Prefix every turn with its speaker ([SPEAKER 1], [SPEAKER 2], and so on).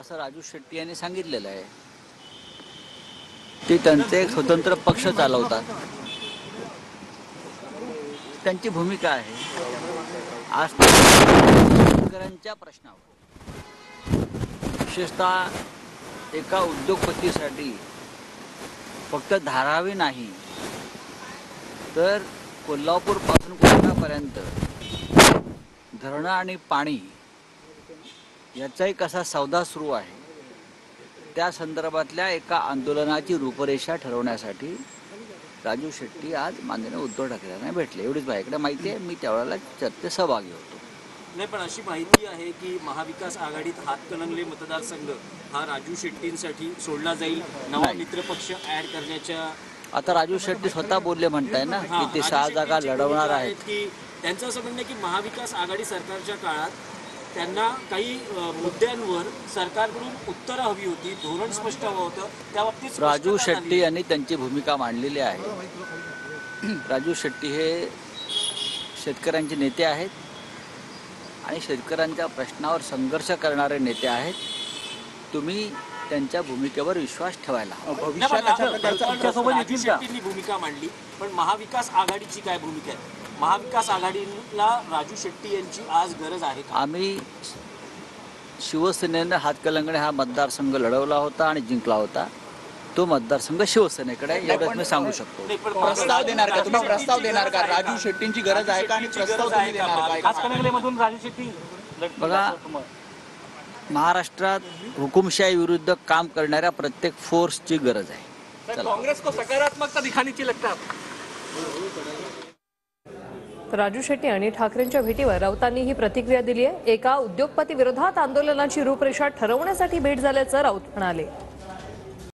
[SPEAKER 1] असं राजू शेट्टी यांनी सांगितलेलं आहे। ते त्यांचे एक स्वतंत्र पक्ष चालवतात, त्यांची भूमिका आहे। आज शेतकऱ्यांच्या प्रश्नावर विशेषतः एका उद्योगपतीसाठी फक्त धारावी नाही तर कोल्हापूर पासून कोकणापर्यंत धरणं आणि पाणी याचाही कसा सौदा सुरू आहे, त्या संदर्भातल्या एका आंदोलनाची रूपरेषा ठरवण्यासाठी राजू शेट्टी आज माननीय उद्धव ठाकरेंना भेटले। एवढीच माझ्याकडे माहिती आहे। मी त्यावेळेला चर्चेत सहभागी होतो।
[SPEAKER 2] नाही, पण अशी माहिती आहे की महाविकास आघाडीत हातकणंगले मतदारसंघ हा राजू शेट्टींसाठी सोडला जाईल, नवा मित्रपक्ष ऍड करण्याच्या।
[SPEAKER 1] आता राजू शेट्टी स्वतः बोलले म्हणताय ना की ते 6 जागा लढवणार आहेत।
[SPEAKER 2] की त्यांचं असं म्हणणं की महाविकास आघाडी सरकारच्या काळात त्यांना काही मुद्द्यांवर सरकारकडून उत्तरं हवी होती, धोरण स्पष्ट हवं होतं, त्या बाबतीत
[SPEAKER 1] राजू शेट्टी यांनी त्यांची भूमिका मांडलेली आहे। राजू शेट्टी हे शेतकऱ्यांचे नेते आहेत आणि शेतकऱ्यांच्या प्रश्नावर संघर्ष करणारे नेते आहेत। तुम्ही त्यांच्या भूमिकेवर विश्वास ठेवायला
[SPEAKER 2] राजू शेट्टींनी भूमिका मांडली, पण महाविकास आघाडीची काय भूमिका आहे? महाविकास आघाडीला राजू शेट्टी यांची आज गरज आहे का?
[SPEAKER 1] आम्ही शिवसेनेनं हातकणंगले हा मतदारसंघ लढवला होता आणि जिंकला होता। तो मतदारसंघ शिवसेनेकडे आहे, एवढंच मी सांगू शकतो।
[SPEAKER 3] प्रस्ताव देणार का तुम्ही? प्रस्ताव देणार का? राजू शेट्टींची गरज आहे का आणि प्रस्ताव तुम्ही देणार का?
[SPEAKER 2] हातकणंगलेमधून राजू शेट्टी
[SPEAKER 1] बघा, महाराष्ट्रात हुकुमशाही विरुद्ध काम करणाऱ्या प्रत्येक फोर्सची गरज आहे।
[SPEAKER 2] काँग्रेस को सकारात्मकता दिखानी चाहिए लगता है।
[SPEAKER 4] तर राजू शेट्टी आणि ठाकरेंच्या भेटीवर राऊतांनी ही प्रतिक्रिया दिली आहे। एका उद्योगपती विरोधात आंदोलनाची रूपरेषा ठरवण्यासाठी भेट झाल्याचं राऊत म्हणाले।